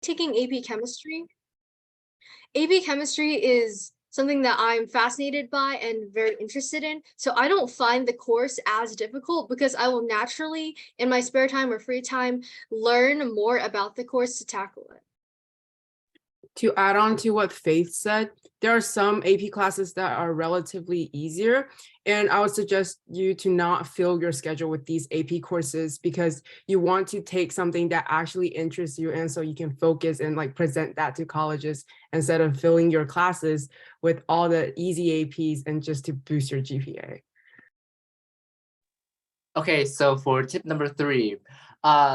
taking AP Chemistry. AP Chemistry is something that I'm fascinated by and very interested in. So I don't find the course as difficult because I will naturally, in my spare time or free time, learn more about the course to tackle it. To add on to what Faith said, there are some AP classes that are relatively easier, and I would suggest you to not fill your schedule with these AP courses because you want to take something that actually interests you, and so you can focus and like present that to colleges instead of filling your classes with all the easy APs and just to boost your GPA. Okay, so for tip number 3,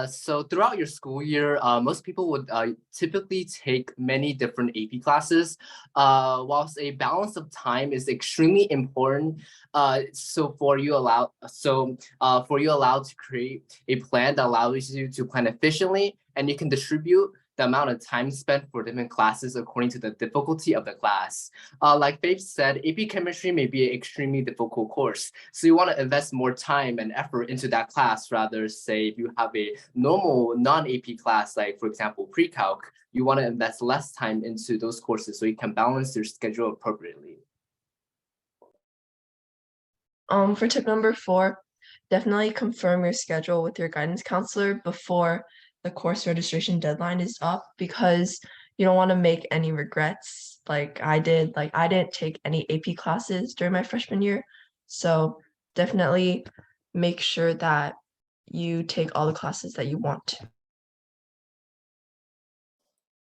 so throughout your school year, most people would typically take many different AP classes. Whilst a balance of time is extremely important, for you allowed to create a plan that allows you to plan efficiently, and you can distribute the amount of time spent for different classes according to the difficulty of the class. Like Faith said, AP Chemistry may be an extremely difficult course, so you want to invest more time and effort into that class rather, say, if you have a normal non-AP class, like for example, pre-calc, you want to invest less time into those courses so you can balance your schedule appropriately. For tip number 4, definitely confirm your schedule with your guidance counselor before the course registration deadline is up because you don't want to make any regrets like I did. Like I didn't take any AP classes during my freshman year. So definitely make sure that you take all the classes that you want to.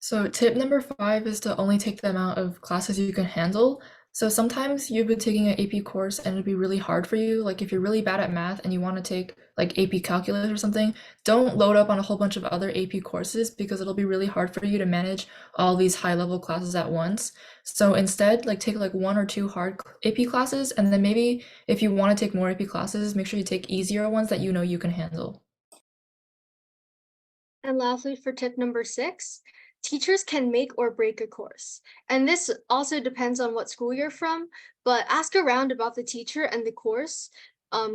So tip number 5 is to only take the amount of classes you can handle. So sometimes you've been taking an AP course and it'd be really hard for you. Like if you're really bad at math and you want to take like AP calculus or something, don't load up on a whole bunch of other AP courses because it'll be really hard for you to manage all these high level classes at once. So instead, like take like 1 or 2 hard AP classes, and then maybe if you want to take more AP classes, make sure you take easier ones that you know you can handle. And lastly, for tip number 6, teachers can make or break a course. And this also depends on what school you're from, but ask around about the teacher and the course.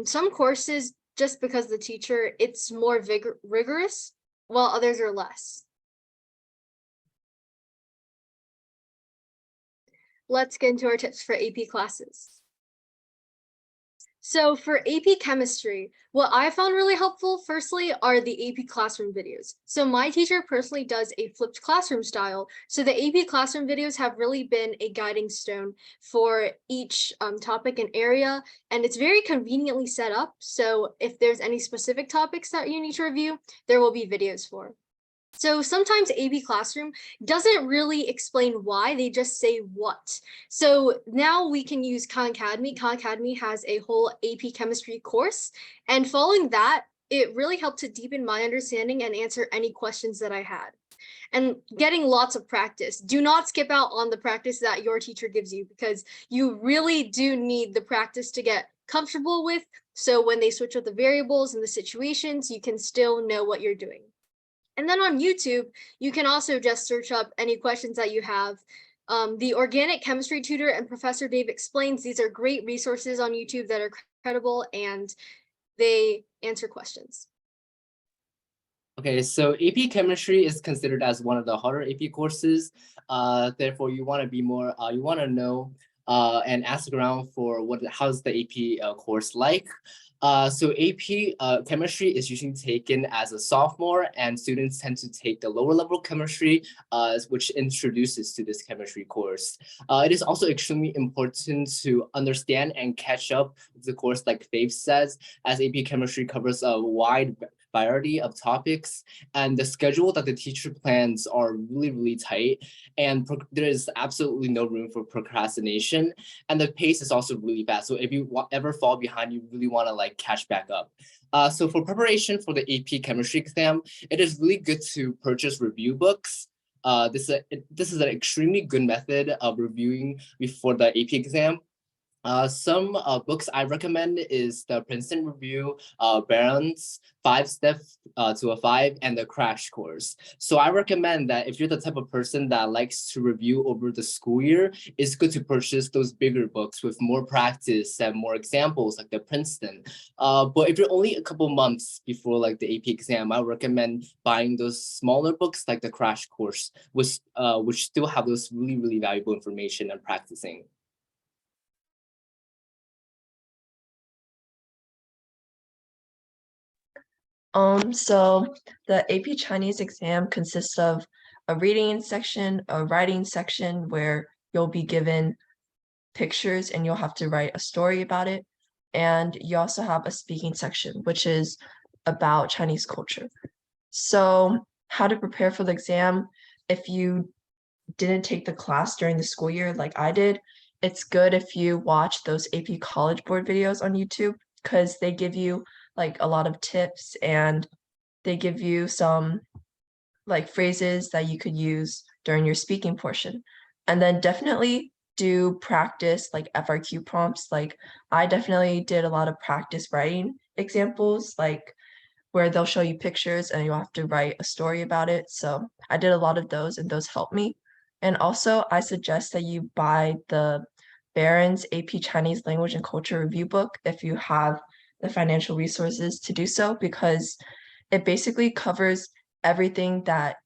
Some courses, just because the teacher, it's more rigorous, while others are less. Let's get into our tips for AP classes. So for AP Chemistry, what I found really helpful, firstly, are the AP Classroom videos. So my teacher personally does a flipped classroom style. So the AP Classroom videos have really been a guiding stone for each topic and area, and it's very conveniently set up. So if there's any specific topics that you need to review, there will be videos for. So sometimes AP Classroom doesn't really explain why, they just say what. So now we can use Khan Academy. Khan Academy has a whole AP Chemistry course, and following that, it really helped to deepen my understanding and answer any questions that I had. And getting lots of practice. Do not skip out on the practice that your teacher gives you because you really do need the practice to get comfortable with. So when they switch up the variables and the situations, you can still know what you're doing. And then on YouTube, you can also just search up any questions that you have. The Organic Chemistry Tutor and Professor Dave Explains, these are great resources on YouTube that are credible and they answer questions. Okay, so AP Chemistry is considered as one of the harder AP courses. Therefore, you want to be more, you want to know and ask around for how's the AP course like. So AP Chemistry is usually taken as a sophomore, and students tend to take the lower level chemistry, which introduces to this chemistry course. It is also extremely important to understand and catch up with the course, like Faith says, as AP Chemistry covers a wide variety of topics, and the schedule that the teacher plans are really, really tight, and there is absolutely no room for procrastination, and the pace is also really fast. So if you ever fall behind, you really want to like catch back up. So for preparation for the AP Chemistry exam, it is really good to purchase review books. This is an extremely good method of reviewing before the AP exam. Some books I recommend is the Princeton Review, Barron's 5 Step to a 5, and the Crash Course. So I recommend that if you're the type of person that likes to review over the school year, it's good to purchase those bigger books with more practice and more examples like the Princeton. But if you're only a couple months before like the AP exam, I recommend buying those smaller books like the Crash Course, which still have those really, really valuable information and practicing. So the AP Chinese exam consists of a reading section, a writing section where you'll be given pictures and you'll have to write a story about it. And you also have a speaking section, which is about Chinese culture. So how to prepare for the exam, if you didn't take the class during the school year like I did, it's good if you watch those AP College Board videos on YouTube because they give you like a lot of tips and they give you some like phrases that you could use during your speaking portion. And then definitely do practice like FRQ prompts. Like I definitely did a lot of practice writing examples, like where they'll show you pictures and you'll have to write a story about it. So I did a lot of those and those helped me. And also I suggest that you buy the Barron's AP Chinese Language and Culture Review book if you have the financial resources to do so, because it basically covers everything that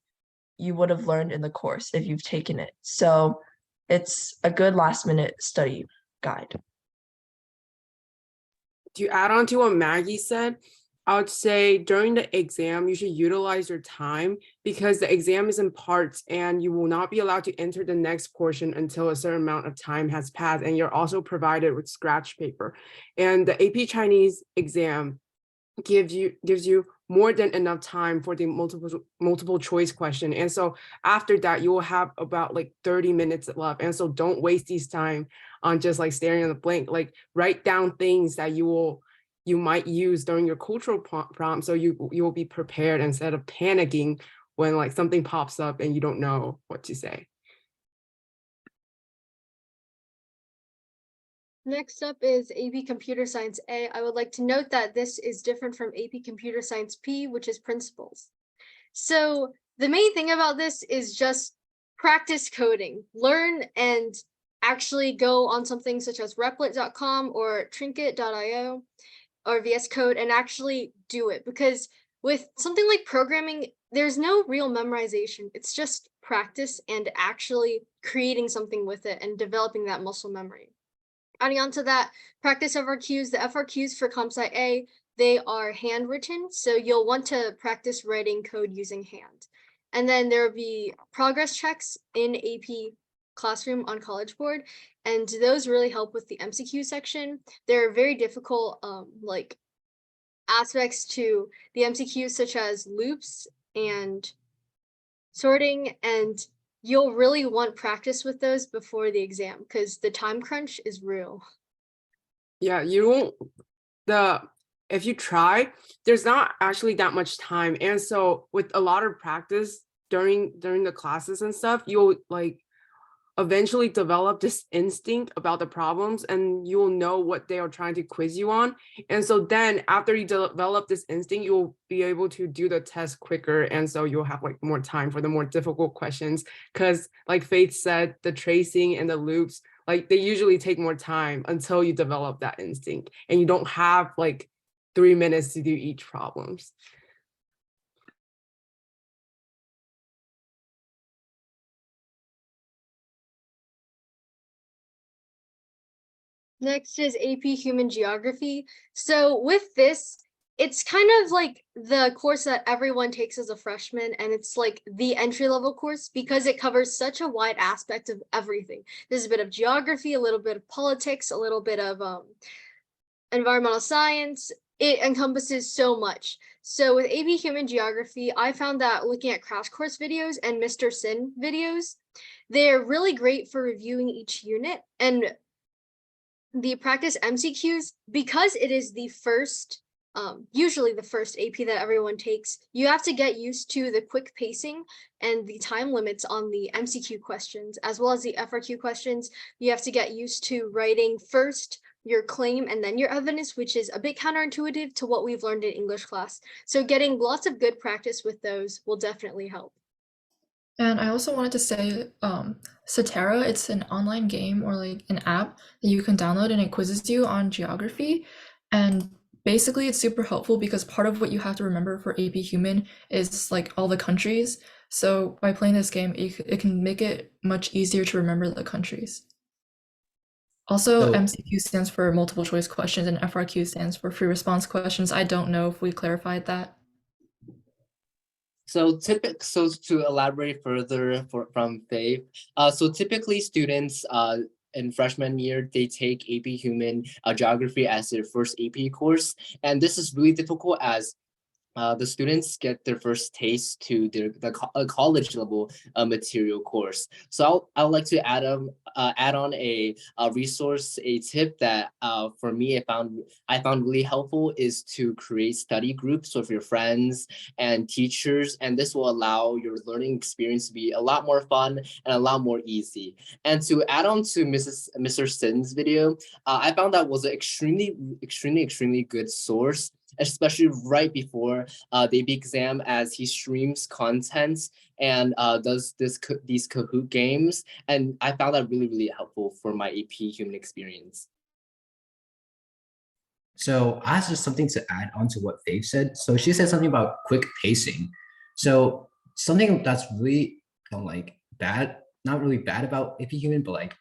you would have learned in the course if you've taken it. So it's a good last minute study guide. To add on to what Maggie said, I would say during the exam, you should utilize your time because the exam is in parts and you will not be allowed to enter the next portion until a certain amount of time has passed. And you're also provided with scratch paper. And the AP Chinese exam gives you more than enough time for the multiple choice question. And so after that, you will have about like 30 minutes left. And so don't waste these time on just like staring at the blank. Like write down things that you might use during your cultural prompt, so you will be prepared instead of panicking when like something pops up and you don't know what to say. Next up is AP Computer Science A. I would like to note that this is different from AP Computer Science P, which is principles. So the main thing about this is just practice coding. Learn and actually go on something such as replit.com or trinket.io or VS Code and actually do it, because with something like programming, there's no real memorization. It's just practice and actually creating something with it and developing that muscle memory. Adding on to that, practice FRQs. The FRQs for ComSci A, they are handwritten, so you'll want to practice writing code using hand. And then there will be progress checks in AP Classroom on College Board, and those really help with the MCQ section. There are very difficult like aspects to the MCQs, such as loops and sorting, and you'll really want practice with those before the exam because the time crunch is real. Yeah, if you try, there's not actually that much time. And so with a lot of practice during the classes and stuff, you'll like eventually develop this instinct about the problems and you'll know what they are trying to quiz you on. And so then after you develop this instinct, you'll be able to do the test quicker. And so you'll have like more time for the more difficult questions. Because like Faith said, the tracing and the loops, like they usually take more time until you develop that instinct. And you don't have like 3 minutes to do each problems. Next is AP Human Geography. So with this, it's kind of like the course that everyone takes as a freshman, and it's like the entry-level course because it covers such a wide aspect of everything. There's a bit of geography, a little bit of politics, a little bit of environmental science. It encompasses so much. So with AP Human Geography, I found that looking at crash course videos and Mr. Sin videos, they're really great for reviewing each unit. And the practice MCQs, because it is the first usually the first AP that everyone takes, you have to get used to the quick pacing and the time limits on the MCQ questions, as well as the FRQ questions. You have to get used to writing first your claim and then your evidence, which is a bit counterintuitive to what we've learned in English class. So getting lots of good practice with those will definitely help. And I also wanted to say, Cetera, it's an online game or like an app that you can download and it quizzes you on geography. And basically it's super helpful because part of what you have to remember for AP Human is like all the countries. So by playing this game, it can make it much easier to remember the countries. Also, So MCQ stands for multiple choice questions and FRQ stands for free response questions. I don't know if we clarified that. So to elaborate further from Faith, so typically students in freshman year, they take AP Human Geography as their first AP course. And this is really difficult as the students get their first taste to the college level material course. So I would like to add on a resource, a tip that for me I found really helpful is to create study groups with your friends and teachers, and this will allow your learning experience to be a lot more fun and a lot more easy. And to add on to Mr. Sin's video, I found that was an extremely good source, especially right before the AP exam, as he streams content and does these Kahoot games. And I found that really helpful for my AP Human experience. So I have just something to add on to what Faith said. So she said something about quick pacing. So something that's really like bad, not really bad about AP Human, but like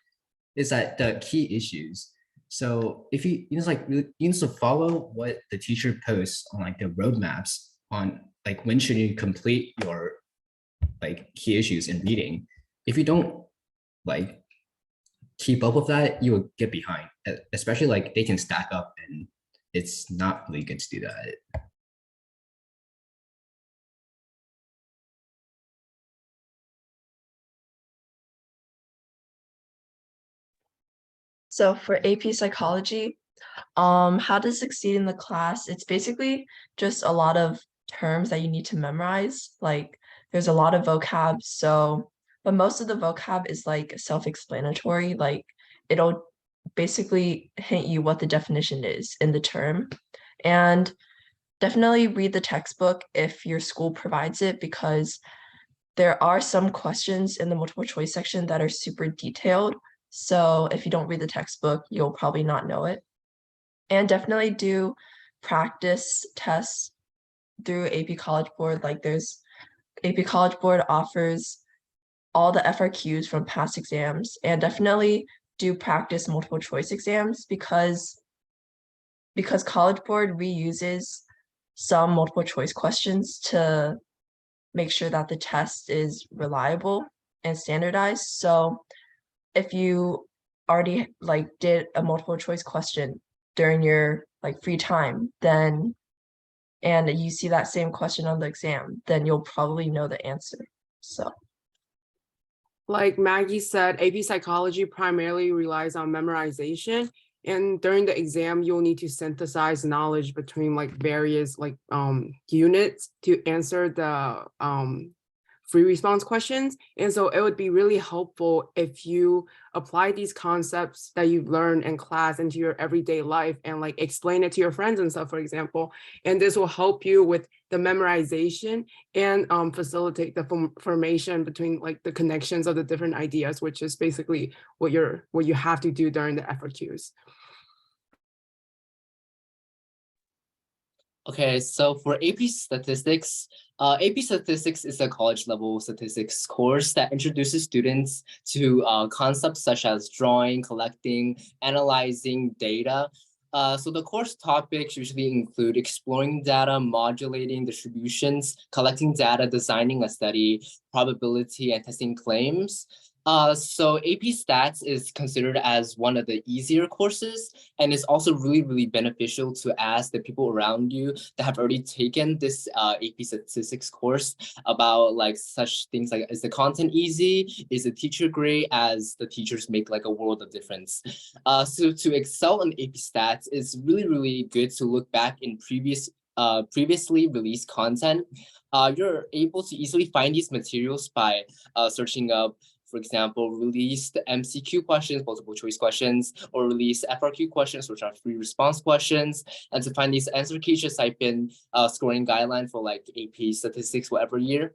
is that the key issues. So if you need to follow what the teacher posts on like the roadmaps on like when should you complete your like key issues in reading. If you don't like keep up with that, you will get behind, especially like they can stack up and it's not really good to do that. So for AP Psychology, how to succeed in the class, it's basically just a lot of terms that you need to memorize. Like there's a lot of vocab, but most of the vocab is like self-explanatory. Like it'll basically hint you what the definition is in the term. And definitely read the textbook if your school provides it, because there are some questions in the multiple choice section that are super detailed. So if you don't read the textbook, you'll probably not know it. And definitely do practice tests through AP College Board. Like there's AP College Board offers all the FRQs from past exams, and definitely do practice multiple choice exams because College Board reuses some multiple choice questions to make sure that the test is reliable and standardized. So if you already like did a multiple choice question during your like free time, then and you see that same question on the exam, then you'll probably know the answer. So Like Maggie said, AP Psychology primarily relies on memorization. And during the exam, you'll need to synthesize knowledge between like various like units to answer the free response questions. And so it would be really helpful if you apply these concepts that you've learned in class into your everyday life and like explain it to your friends and stuff, for example. And this will help you with the memorization and facilitate the formation between like the connections of the different ideas, which is basically what you have to do during the FRQs. Okay, so for AP Statistics, AP Statistics is a college level statistics course that introduces students to concepts such as drawing, collecting, analyzing data. So the course topics usually include exploring data, modulating distributions, collecting data, designing a study, probability, and testing claims. So AP Stats is considered as one of the easier courses, and it's also really, really beneficial to ask the people around you that have already taken this AP Statistics course about like such things like, is the content easy? Is the teacher great? As the teachers make like a world of difference. So to excel in AP Stats, it's really, really good to look back in previously released content. You're able to easily find these materials by searching up, for example, released MCQ questions, multiple choice questions, or released FRQ questions, which are free response questions. And to find these answer keys, just type in scoring guideline for like AP statistics, whatever year.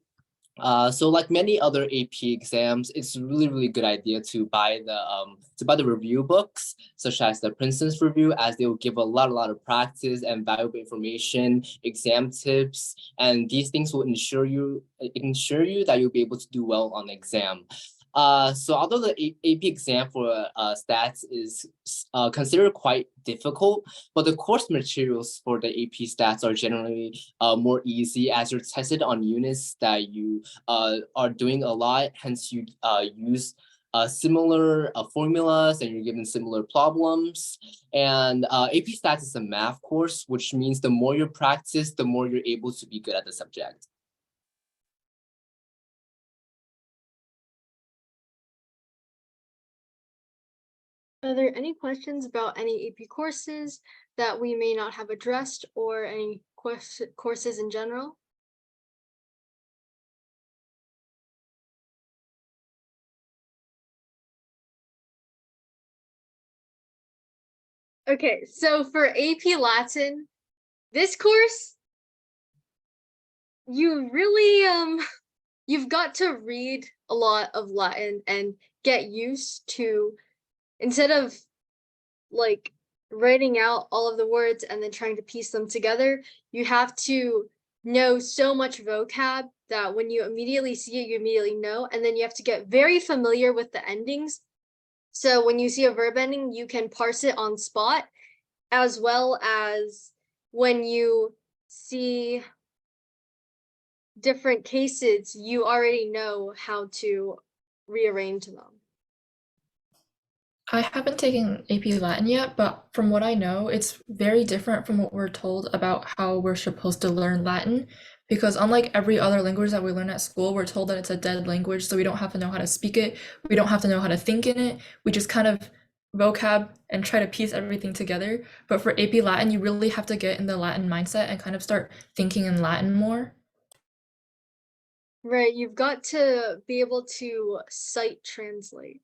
So like many other AP exams, it's really, really good idea to buy the review books, such as the Princeton's review, as they will give a lot of practice and valuable information, exam tips, and these things will ensure you that you'll be able to do well on the exam. So although the AP exam for stats is considered quite difficult, but the course materials for the AP stats are generally more easy, as you're tested on units that you are doing a lot. Hence, you use similar formulas, and you're given similar problems. And AP stats is a math course, which means the more you practice, the more you're able to be good at the subject. Are there any questions about any AP courses that we may not have addressed, or any courses in general? Okay, so for AP Latin, this course, you really you've got to read a lot of Latin and get used to, instead of like writing out all of the words and then trying to piece them together, you have to know so much vocab that when you immediately see it, you immediately know, and then you have to get very familiar with the endings. So when you see a verb ending, you can parse it on spot, as well as when you see different cases, you already know how to rearrange them. I haven't taken AP Latin yet, but from what I know, it's very different from what we're told about how we're supposed to learn Latin. Because unlike every other language that we learn at school, we're told that it's a dead language, so we don't have to know how to speak it. We don't have to know how to think in it. We just kind of vocab and try to piece everything together. But for AP Latin, you really have to get in the Latin mindset and kind of start thinking in Latin more. Right, you've got to be able to sight translate.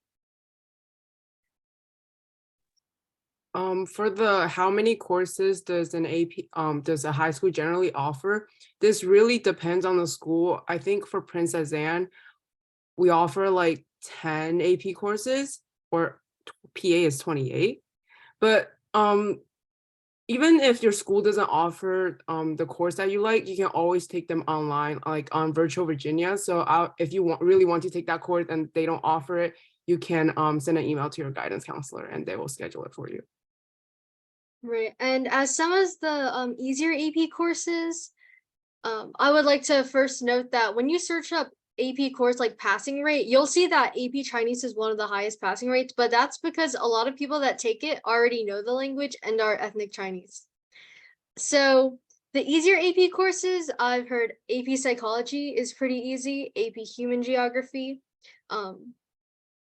For the how many courses does an AP does a high school generally offer? This really depends on the school. I think for Princess Anne, we offer like 10 AP courses, or PA is 28. But even if your school doesn't offer the course that you like, you can always take them online, like on Virtual Virginia. So if you really want to take that course and they don't offer it, you can send an email to your guidance counselor and they will schedule it for you. Right, and as some of the easier AP courses, I would like to first note that when you search up AP course like passing rate, you'll see that AP Chinese is one of the highest passing rates, but that's because a lot of people that take it already know the language and are ethnic Chinese. So the easier AP courses, I've heard AP Psychology is pretty easy, AP Human Geography,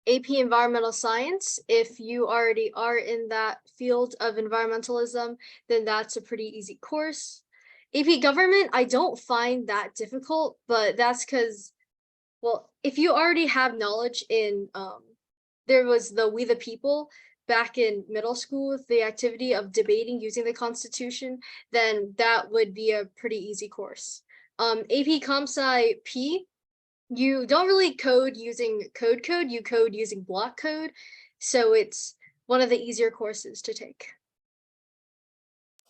AP Environmental Science. If you already are in that field of environmentalism, then that's a pretty easy course. AP Government, I don't find that difficult, but that's because, well, if you already have knowledge in, there was the We the People back in middle school with the activity of debating using the Constitution, then that would be a pretty easy course. AP Comp Sci P, you don't really code using code, you code using block code. So it's one of the easier courses to take.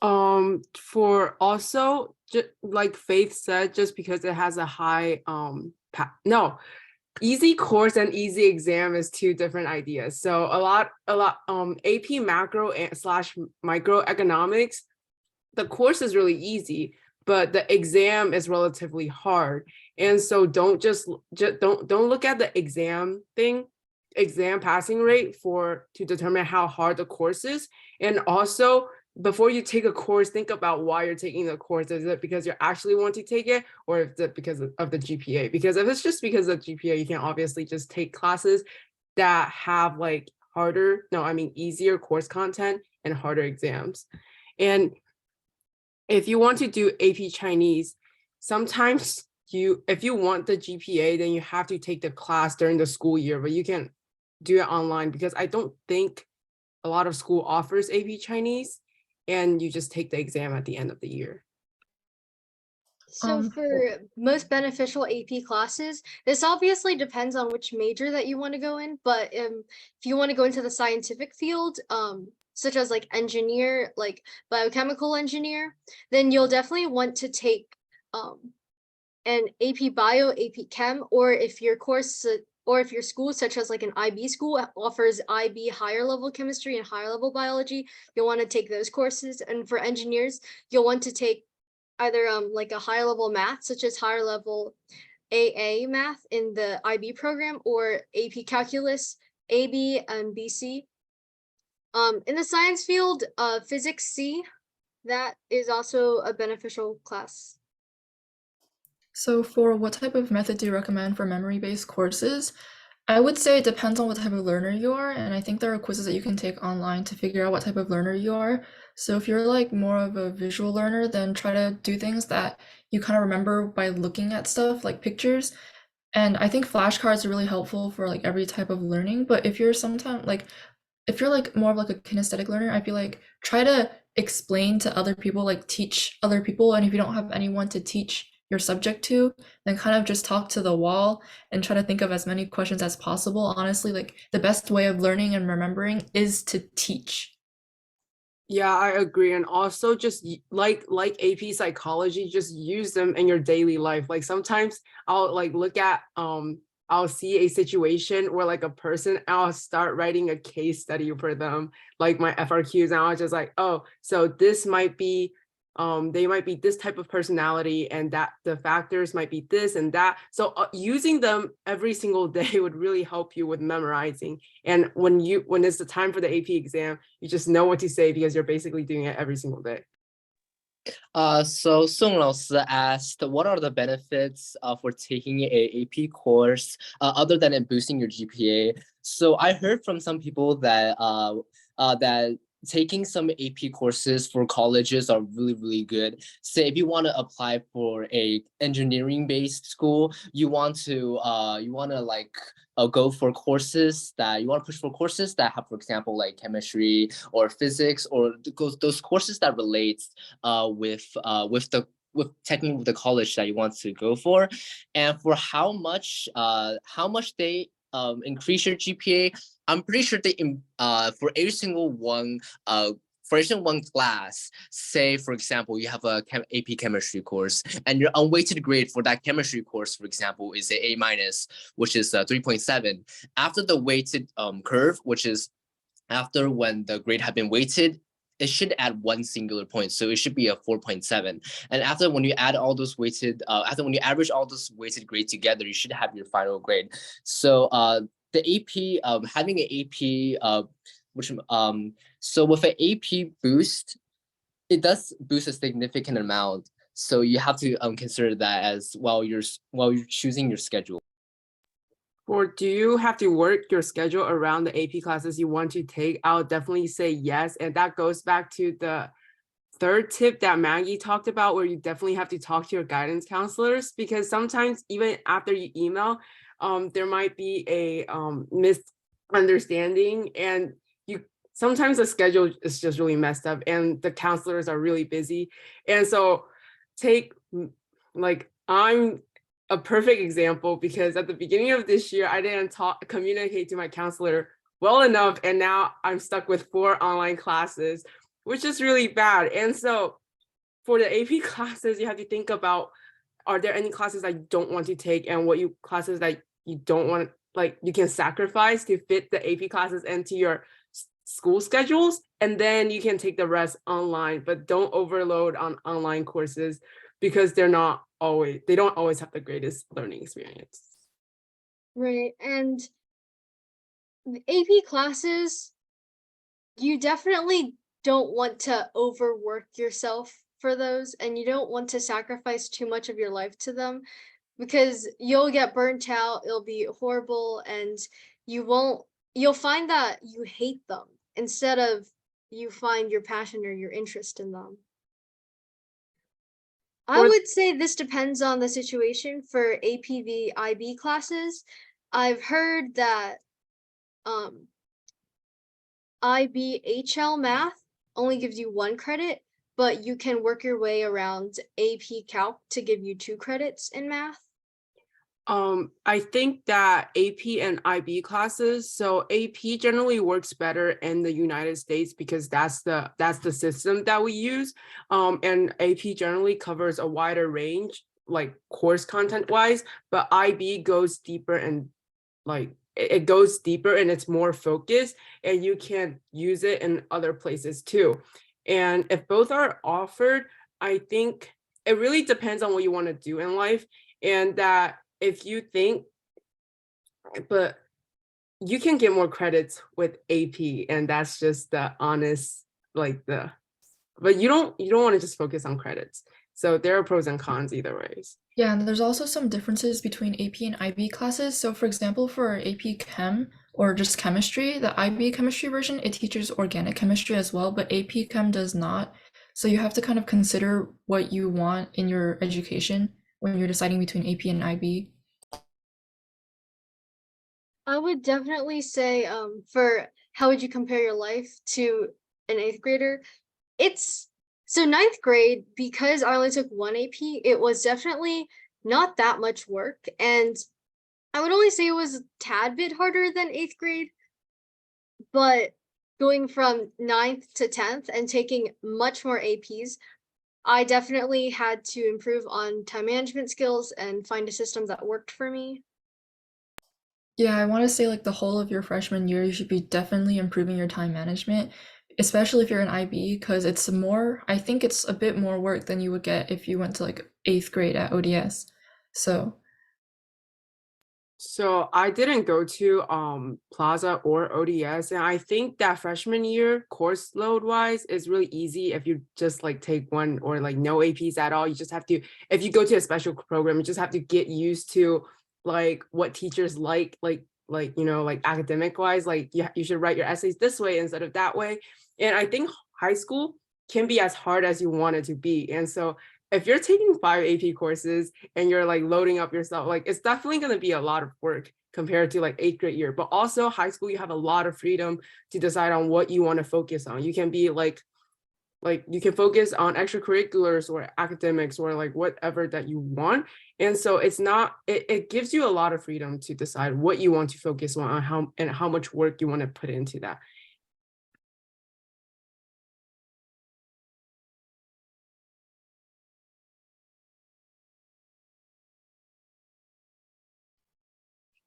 For also, like Faith said, just because it has a high, easy course and easy exam is two different ideas. So a lot, AP macro / microeconomics, the course is really easy, but the exam is relatively hard. And so don't look at the exam thing exam passing rate to determine how hard the course is. And also, before you take a course, think about why you're taking the course. Is it because you actually want to take it, or is it because of the GPA? Because if it's just because of GPA, you can obviously just take classes that have like easier course content and harder exams. And if you want to do AP Chinese, sometimes if you want the GPA, then you have to take the class during the school year, but you can do it online because I don't think a lot of school offers AP Chinese, and you just take the exam at the end of the year. So for most beneficial AP classes, this obviously depends on which major that you want to go in, but if you want to go into the scientific field, such as like engineer, like biochemical engineer, then you'll definitely want to take an AP Bio, AP Chem, or if your school, such as like an IB school, offers IB higher level chemistry and higher level biology, you'll want to take those courses. And for engineers, you'll want to take either like a higher level math, such as higher level AA math in the IB program, or AP calculus, AB and BC. In the science field, physics C, that is also a beneficial class. So for what type of method do you recommend for memory-based courses? I would say it depends on what type of learner you are, and I think there are quizzes that you can take online to figure out what type of learner you are. So if you're like more of a visual learner, then try to do things that you kind of remember by looking at stuff like pictures. And I think flashcards are really helpful for like every type of learning. But if you're more of like a kinesthetic learner, I feel like try to explain to other people, like teach other people. And if you don't have anyone to teach your subject to, then kind of just talk to the wall and try to think of as many questions as possible. Honestly, like the best way of learning and remembering is to teach. Yeah, I agree. And also just like AP psychology, just use them in your daily life. Like sometimes I'll like look at I'll see a situation where like a person, I'll start writing a case study for them, like my FRQs, and I was just like, oh, so this might be they might be this type of personality, and that the factors might be this and that. So using them every single day would really help you with memorizing. And when it's the time for the AP exam, you just know what to say because you're basically doing it every single day. So Song Lao asked, what are the benefits for taking a AP course other than it boosting your GPA? So I heard from some people that that taking some AP courses for colleges are really, really good. Say if you want to apply for a engineering-based school, you want to like go for courses that you want to push for courses that have, for example, like chemistry or physics, or those courses that relate with technically the college that you want to go for. And for how much they increase your GPA, I'm pretty sure they for every single one class, say for example you have a AP chemistry course, and your unweighted grade for that chemistry course, for example, is a minus, which is 3.7. After the weighted curve, which is after when the grade had been weighted, it should add one singular point, so it should be a 4.7. And after when you add all those weighted, when you average all those weighted grades together, you should have your final grade. So the AP, having an AP, so with an AP boost, it does boost a significant amount. So you have to consider that as while you're choosing your schedule. Or do you have to work your schedule around the AP classes you want to take? I'll definitely say yes. And that goes back to the third tip that Maggie talked about, where you definitely have to talk to your guidance counselors, because sometimes even after you email, there might be a misunderstanding, and sometimes the schedule is just really messed up and the counselors are really busy. And so I'm a perfect example, because at the beginning of this year, I didn't communicate to my counselor well enough, and now I'm stuck with 4 online classes, which is really bad. And so for the AP classes, you have to think about, are there any classes I don't want to take, and what classes that you don't want, like you can sacrifice to fit the AP classes into your school schedules, and then you can take the rest online. But don't overload on online courses, because they don't always have the greatest learning experience. Right. And the AP classes, you definitely don't want to overwork yourself for those, and you don't want to sacrifice too much of your life to them because you'll get burnt out, it'll be horrible, and you'll find that you hate them instead of you find your passion or your interest in them. I Or- would say this depends on the situation for APV IB classes. I've heard that um IBHL math only gives you 1 credit, but you can work your way around AP Calc to give you 2 credits in math. I think that AP and IB classes, so AP generally works better in the United States because that's the system that we use. And AP generally covers a wider range, like course content wise, but IB goes deeper and like it goes deeper and it's more focused, and you can use it in other places too. And if both are offered, I think it really depends on what you want to do in life, and that if you think, but you can get more credits with AP, and that's just the honest, like but you don't want to just focus on credits. So there are pros and cons either ways. Yeah, and there's also some differences between AP and IB classes. So for example, for AP Chem or just chemistry, the IB chemistry version, it teaches organic chemistry as well, but AP Chem does not. So you have to kind of consider what you want in your education when you're deciding between AP and IB. I would definitely say for how would you compare your life to an 8th grader? It's so 9th grade, because I only took 1 AP, it was definitely not that much work, and I would only say it was a tad bit harder than 8th grade, but going from 9th to 10th and taking much more APs, I definitely had to improve on time management skills and find a system that worked for me. Yeah, I want to say like the whole of your freshman year, you should be definitely improving your time management, especially if you're an IB, because I think it's a bit more work than you would get if you went to like 8th grade at ODS. So I didn't go to Plaza or ODS, and I think that freshman year course load wise is really easy if you just like take one or like no APs at all. You just have to, if you go to a special program, you just have to get used to like what teachers like like academic wise, like you should write your essays this way instead of that way. And I think high school can be as hard as you want it to be. And so if you're taking 5 AP courses and you're like loading up yourself, like it's definitely going to be a lot of work compared to like 8th grade year. But also high school, you have a lot of freedom to decide on what you want to focus on. You can be like you can focus on extracurriculars or academics or like whatever that you want. And so it gives you a lot of freedom to decide what you want to focus on how much work you want to put into that.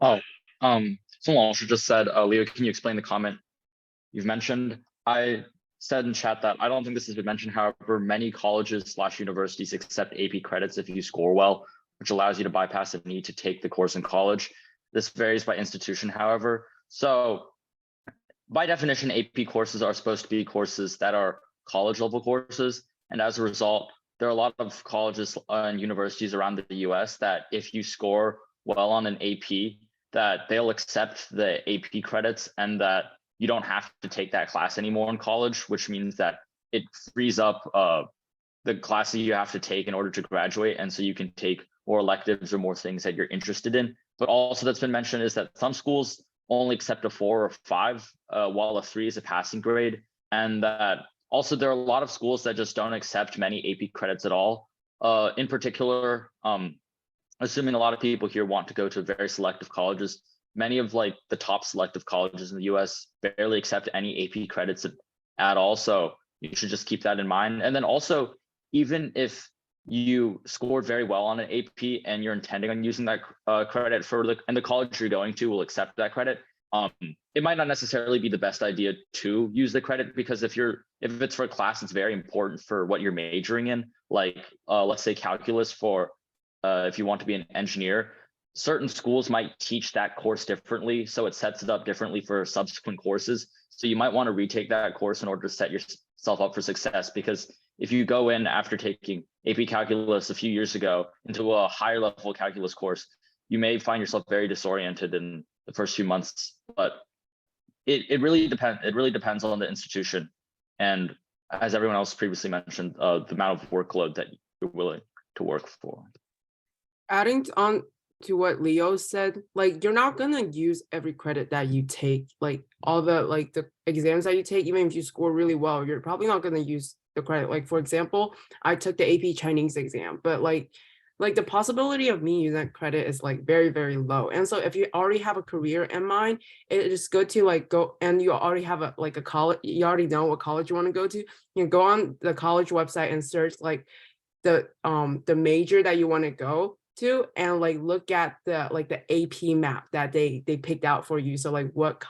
Oh, Song Laoshi just said, Leo, can you explain the comment you've mentioned? I said in chat that I don't think this has been mentioned. However, many colleges / universities accept AP credits if you score well, which allows you to bypass the need to take the course in college. This varies by institution, however. So by definition, AP courses are supposed to be courses that are college level courses. And as a result, there are a lot of colleges and universities around the US that if you score well on an AP, that they'll accept the AP credits and that you don't have to take that class anymore in college, which means that it frees up the classes you have to take in order to graduate. And so you can take more electives or more things that you're interested in. But also that's been mentioned is that some schools only accept a 4 or 5, while a 3 is a passing grade. And that also there are a lot of schools that just don't accept many AP credits at all. In particular, assuming a lot of people here want to go to very selective colleges, many of like the top selective colleges in the US barely accept any AP credits at all. So you should just keep that in mind. And then also, even if you scored very well on an AP and you're intending on using that credit and the college you're going to will accept that credit, it might not necessarily be the best idea to use the credit, because if it's for a class, it's very important for what you're majoring in, like let's say calculus for if you want to be an engineer, certain schools might teach that course differently, so it sets it up differently for subsequent courses. So you might want to retake that course in order to set yourself up for success, because if you go in after taking AP Calculus a few years ago into a higher level calculus course, you may find yourself very disoriented in the first few months. But it really depends on the institution, and as everyone else previously mentioned, the amount of workload that you're willing to work for. Adding on to what Leo said, like you're not gonna use every credit that you take, like all the exams that you take, even if you score really well, you're probably not gonna use the credit. Like for example, I took the AP Chinese exam, but like the possibility of me using that credit is like very, very low. And so if you already have a career in mind, it is good to like go, and you already have a college, you already know what college you want to go to. You go on the college website and search like the major that you want to go to, and like look at the AP map that they picked out for you. So like what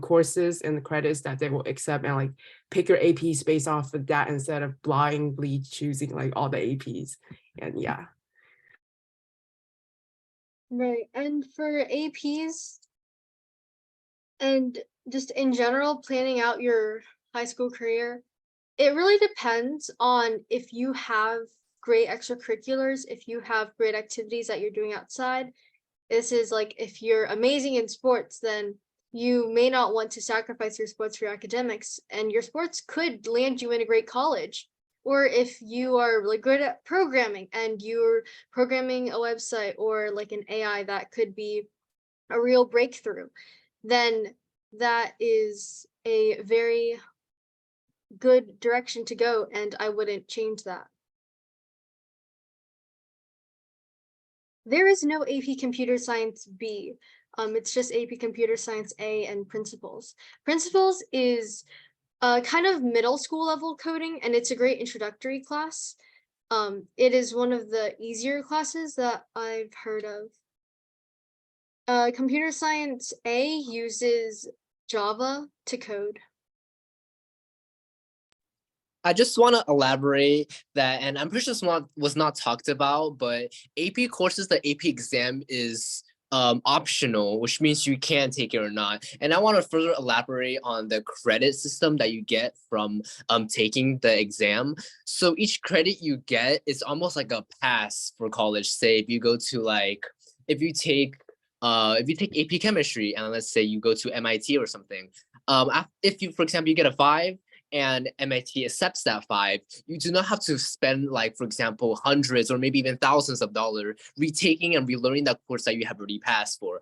courses and the credits that they will accept, and like pick your APs based off of that instead of blindly choosing like all the APs. And yeah. Right. And for APs and just in general, planning out your high school career, it really depends on if you have great extracurriculars, if you have great activities that you're doing outside. This is like if you're amazing in sports, then you may not want to sacrifice your sports for your academics, and your sports could land you in a great college. Or if you are really good at programming and you're programming a website or like an AI, that could be a real breakthrough, then that is a very good direction to go, and I wouldn't change that. There is no AP Computer Science B. It's just AP Computer Science A and Principles. Principles is kind of middle school level coding, and it's a great introductory class. It is one of the easier classes that I've heard of. Computer Science A uses Java to code. I just want to elaborate that, and I'm pretty sure this one was not talked about, but AP courses, the AP exam is optional, which means you can take it or not. And I want to further elaborate on the credit system that you get from taking the exam. So each credit you get is almost like a pass for college. Say if you go to like, if you take AP chemistry, and let's say you go to MIT or something, if you, for example, you get a 5 and MIT accepts that 5, you do not have to spend, like, for example, hundreds or maybe even thousands of dollars retaking and relearning that course that you have already passed for.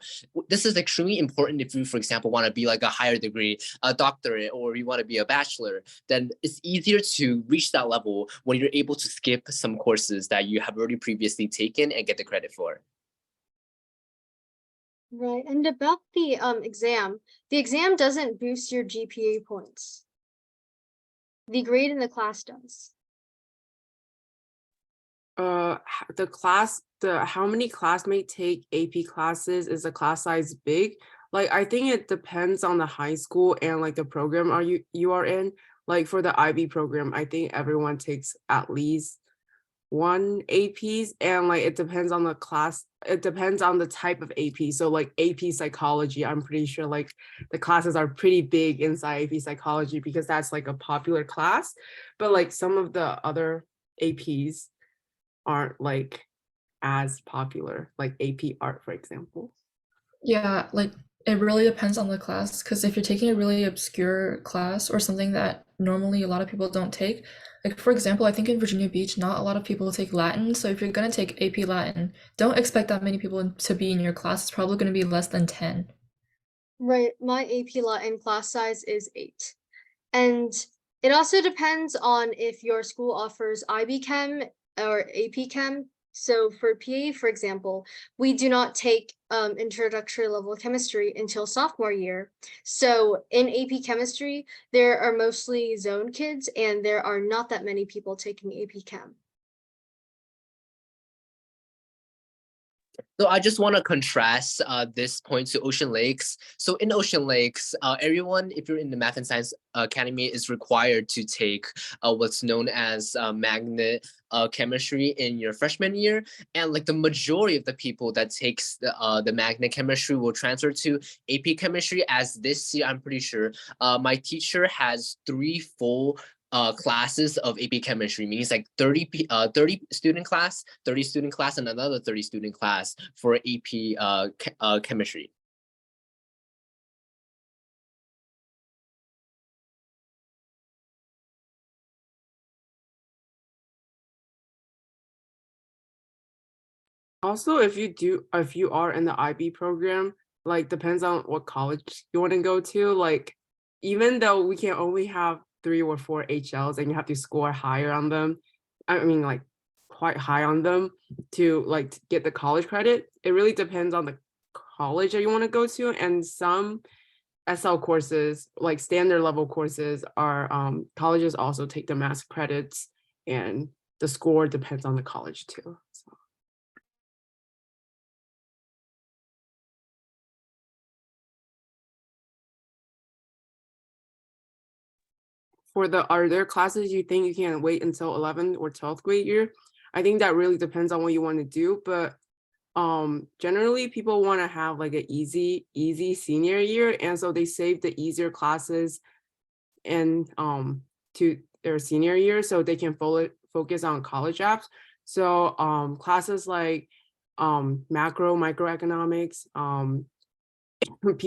This is extremely important if you, for example, want to be like a higher degree, a doctorate, or you want to be a bachelor. Then it's easier to reach that level when you're able to skip some courses that you have already previously taken and get the credit for. Right, and about the exam doesn't boost your GPA points. The grade in the class does. How many classmates take AP classes? Is the class size big? Like, I think it depends on the high school and like the program you are in. Like for the IB program, I think everyone takes at least 1 APs, and like it depends on the class, it depends on the type of AP. So like AP psychology, I'm pretty sure like the classes are pretty big inside AP psychology because that's like a popular class, but like some of the other APs aren't like as popular, like AP art, for example. Yeah, like it really depends on the class, because if you're taking a really obscure class or something that normally a lot of people don't take, like for example, I think in Virginia Beach, not a lot of people take Latin. So if you're going to take AP Latin, don't expect that many people to be in your class. It's probably going to be less than 10. Right, my AP Latin class size is 8. And it also depends on if your school offers IB Chem or AP Chem. So for PA, for example, we do not take introductory level chemistry until sophomore year. So in AP chemistry, there are mostly zone kids, and there are not that many people taking AP Chem. So I just want to contrast this point to Ocean Lakes. So in Ocean Lakes, everyone, if you're in the Math and Science Academy, is required to take what's known as magnet chemistry in your freshman year. And like the majority of the people that takes the magnet chemistry will transfer to AP chemistry. As this year, I'm pretty sure my teacher has 3 full classes of AP chemistry, meaning it's like 30 student class, and another 30 student class for AP chemistry. Also, if you are in the IB program, like depends on what college you want to go to. Like, even though we can only have 3 or 4 HLs and you have to score higher on them, I mean like quite high on them to like get the college credit, it really depends on the college that you want to go to. And some SL courses, like standard level courses, are colleges also take the math credits, and the score depends on the college too. So. Are there classes you think you can wait until 11th or 12th grade year? I think that really depends on what you want to do, but generally people want to have like an easy senior year, and so they save the easier classes and to their senior year so they can focus on college apps. So classes like microeconomics,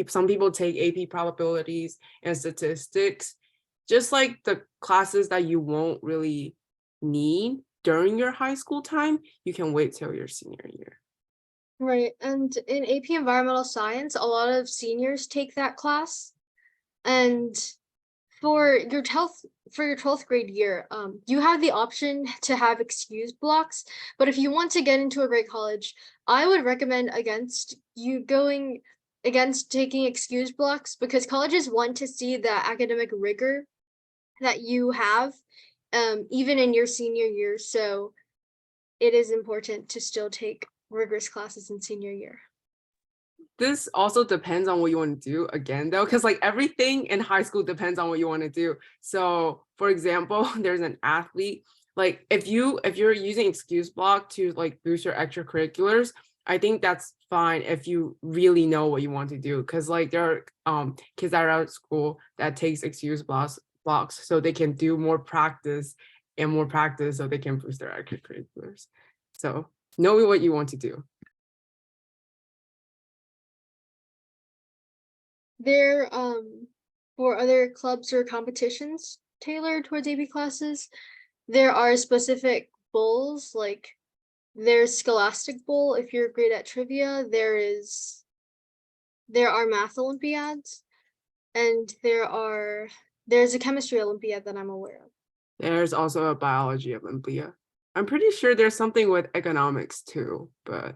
some people take AP probabilities and statistics, just like the classes that you won't really need during your high school time, you can wait till your senior year. Right, and in AP Environmental Science, a lot of seniors take that class. And for your 12th grade year, you have the option to have excuse blocks. But if you want to get into a great college, I would recommend against taking excuse blocks, because colleges want to see the academic rigor that you have, even in your senior year. So it is important to still take rigorous classes in senior year. This also depends on what you want to do again, though, because like everything in high school depends on what you want to do. So for example, there's an athlete, like if you're using excuse block to like boost your extracurriculars, I think that's fine if you really know what you want to do, because like there are kids that are out of school that takes excuse blocks so they can do more practice so they can boost their extracurriculars. So know what you want to do. There, for other clubs or competitions tailored towards AP classes, there are specific bowls, like there's Scholastic Bowl if you're great at trivia, there are math Olympiads, and there's a chemistry Olympiad that I'm aware of. There's also a biology Olympiad. I'm pretty sure there's something with economics too, but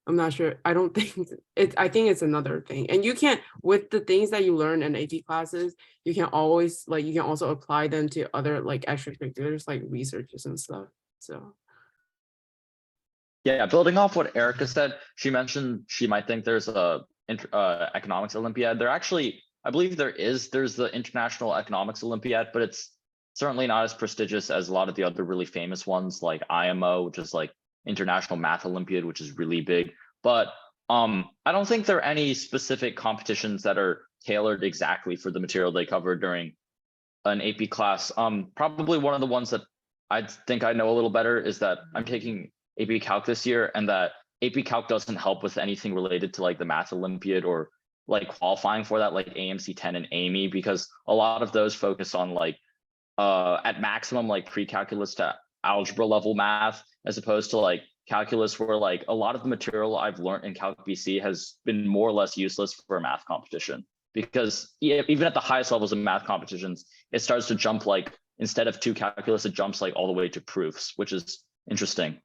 I'm not sure. I don't think I think it's another thing. And you can, with the things that you learn in AP classes, you can always you can also apply them to other like extracurriculars like researches and stuff. So yeah, building off what Erica said, she mentioned she might think there's a economics Olympiad. There actually, I believe there's the International Economics Olympiad, but it's certainly not as prestigious as a lot of the other really famous ones like IMO, which is like International Math Olympiad, which is really big. But I don't think there are any specific competitions that are tailored exactly for the material they cover during an AP class. Probably one of the ones that I think I know a little better is that I'm taking AP Calc this year, and that AP Calc doesn't help with anything related to like the Math Olympiad or like qualifying for that, like AMC 10 and AME, because a lot of those focus on like at maximum like pre-calculus to algebra level math, as opposed to like calculus, where like a lot of the material I've learned in Calc BC has been more or less useless for a math competition, because even at the highest levels of math competitions, it starts to jump like, instead of to calculus, it jumps like all the way to proofs, which is interesting.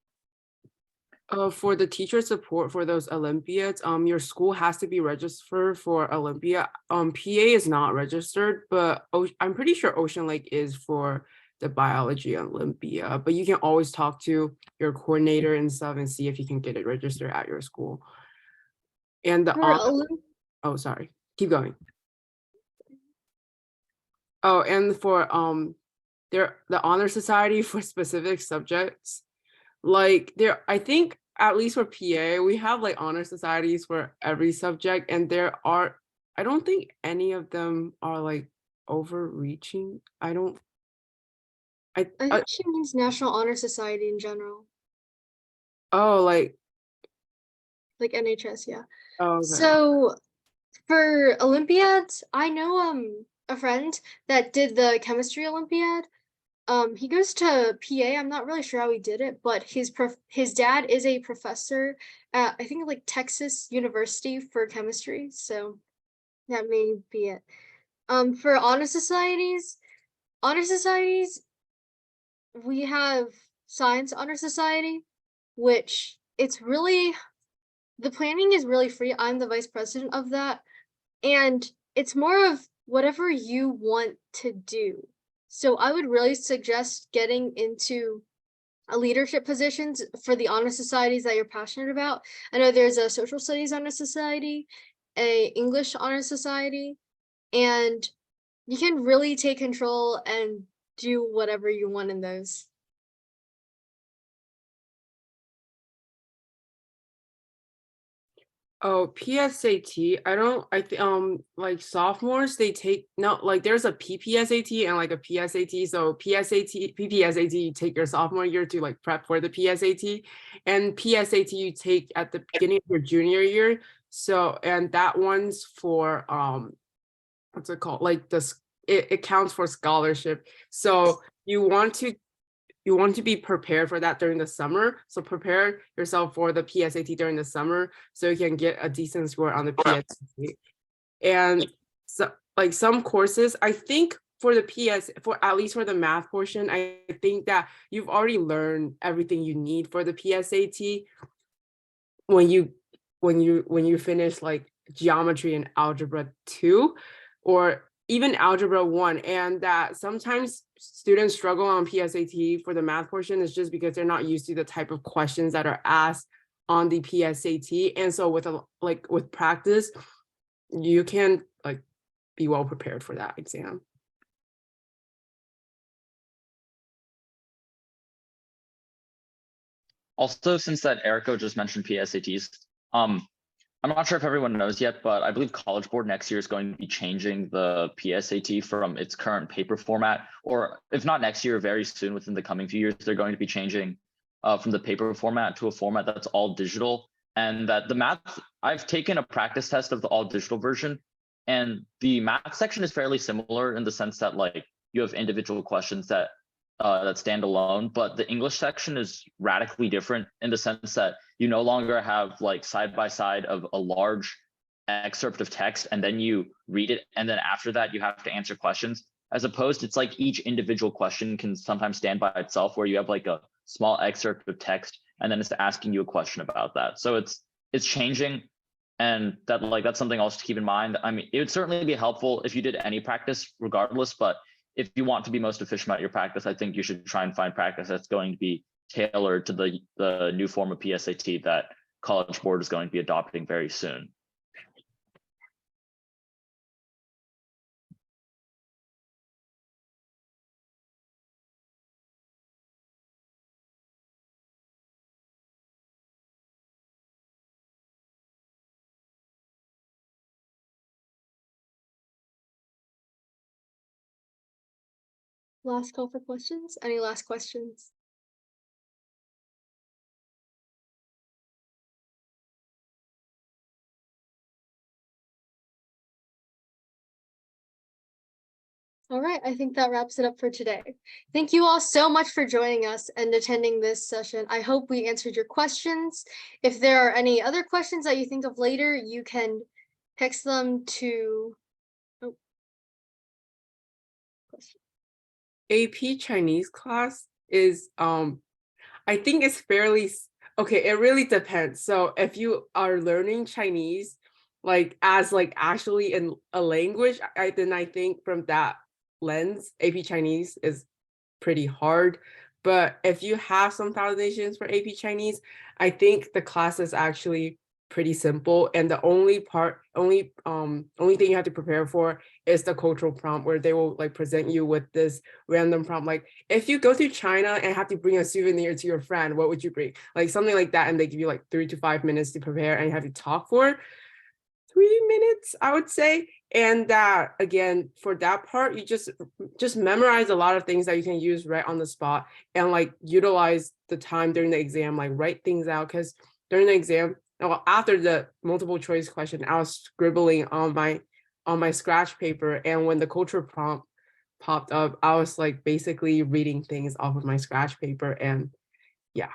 For the teacher support for those Olympiads, your school has to be registered for Olympia. PA is not registered, but I'm pretty sure Ocean Lake is for the biology Olympia, but you can always talk to your coordinator and stuff and see if you can get it registered at your school. And the For oh, sorry, keep going. Oh, and for the honor society for specific subjects, like I think at least for PA, we have like honor societies for every subject, and I don't think any of them are like overreaching. I think she means National Honor Society in general, oh, like NHS, yeah. oh, okay. So for Olympiads, I know a friend that did the chemistry Olympiad. He goes to PA. I'm not really sure how he did it, but his dad is a professor at, I think, like Texas University for chemistry. So that may be it. For honor societies, we have Science Honor Society, which the planning is really free. I'm the vice president of that, and it's more of whatever you want to do. So I would really suggest getting into leadership positions for the honor societies that you're passionate about. I know there's a social studies honor society, a English honor society, and you can really take control and do whatever you want in those. Oh, PSAT. Like sophomores, they take there's a PPSAT and like a PSAT. So PPSAT you take your sophomore year to like prep for the PSAT, and PSAT you take at the beginning of your junior year. So, and that one's for what's it called? Like it counts for scholarship. So you want to be prepared for that during the summer. So prepare yourself for the PSAT during the summer so you can get a decent score on the PSAT. And so like some courses, I think for at least for the math portion, I think that you've already learned everything you need for the PSAT when you finish like geometry and algebra 2 or even algebra 1, and that sometimes students struggle on PSAT for the math portion is just because they're not used to the type of questions that are asked on the PSAT. And so with practice, you can like be well prepared for that exam. Also, since that Erico just mentioned PSATs, I'm not sure if everyone knows yet, but I believe College Board next year is going to be changing the PSAT from its current paper format, or if not next year, very soon within the coming few years, they're going to be changing from the paper format to a format that's all digital. And that the math, I've taken a practice test of the all digital version, and the math section is fairly similar in the sense that like you have individual questions that stand alone, but the English section is radically different in the sense that you no longer have like side by side of a large excerpt of text and then you read it, and then after that you have to answer questions, as opposed it's like each individual question can sometimes stand by itself, where you have like a small excerpt of text and then it's asking you a question about that. So it's changing, and that's something else to keep in mind. I mean, it would certainly be helpful if you did any practice regardless, but if you want to be most efficient about your practice, I think you should try and find practice that's going to be tailored to the new form of PSAT that College Board is going to be adopting very soon. Last call for questions. Any last questions? All right, I think that wraps it up for today. Thank you all so much for joining us and attending this session. I hope we answered your questions. If there are any other questions that you think of later, you can text them to AP Chinese class is I think it's fairly okay. It really depends. So if you are learning Chinese like as like actually in a language, then I think from that lens, AP Chinese is pretty hard. But if you have some foundations for AP Chinese, I think the class is actually pretty simple. And the only thing you have to prepare for is the cultural prompt, where they will like present you with this random prompt. Like, if you go to China and have to bring a souvenir to your friend, what would you bring? Like something like that. And they give you like 3 to 5 minutes to prepare, and you have to talk for 3 minutes, I would say. And that, again, for that part, you just memorize a lot of things that you can use right on the spot, and like utilize the time during the exam, like write things out. Because during the exam, well, after the multiple choice question, I was scribbling on my scratch paper, and when the culture prompt popped up, I was like basically reading things off of my scratch paper. And yeah.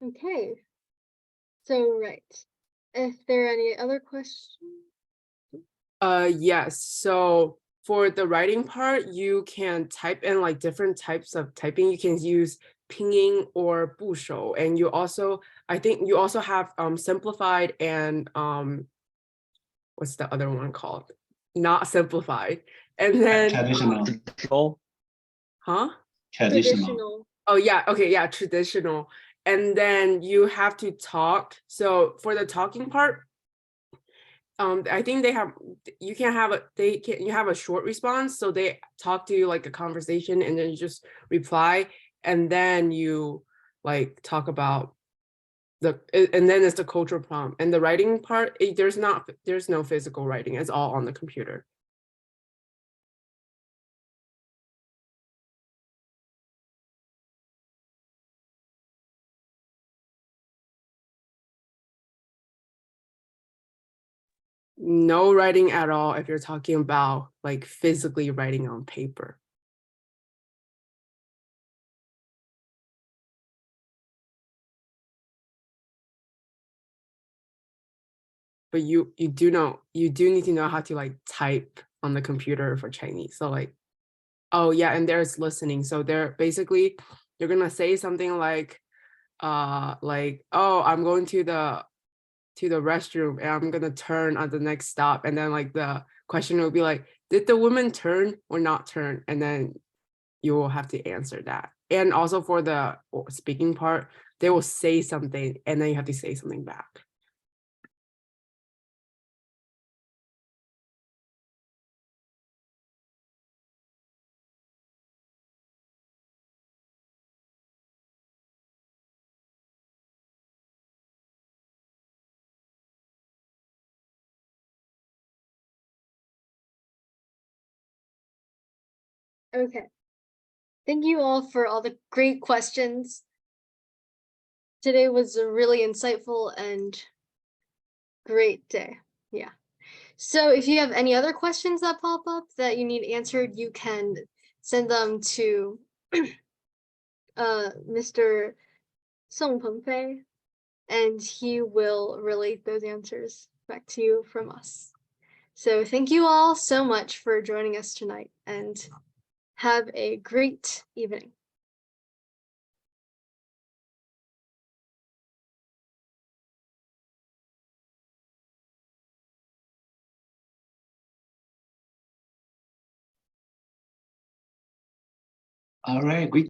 Okay. So, right. If there are any other questions? Yes. So for the writing part, you can type in like different types of typing. You can use pinging or 部首, and I think you also have simplified and what's the other one called? Not simplified. And then Traditional. huh? Traditional. Oh yeah, okay, yeah, traditional. And then you have to talk. So for the talking part, I think you have a short response. So they talk to you like a conversation, and then you just reply, and then you like talk about and then it's the cultural prompt. And the writing part, there's no physical writing. It's all on the computer. No writing at all if you're talking about like physically writing on paper. But you do need to know how to like type on the computer for Chinese. So like, oh yeah, and there's listening. So they're gonna say something like, oh, I'm going to the restroom, and I'm gonna turn at the next stop. And then like the question will be like, did the woman turn or not turn? And then you will have to answer that. And also for the speaking part, they will say something, and then you have to say something back. Okay. Thank you all for all the great questions. Today was a really insightful and great day. Yeah. So if you have any other questions that pop up that you need answered, you can send them to Mr. Song Pengfei, and he will relate those answers back to you from us. So thank you all so much for joining us tonight, and have a great evening. All right, great.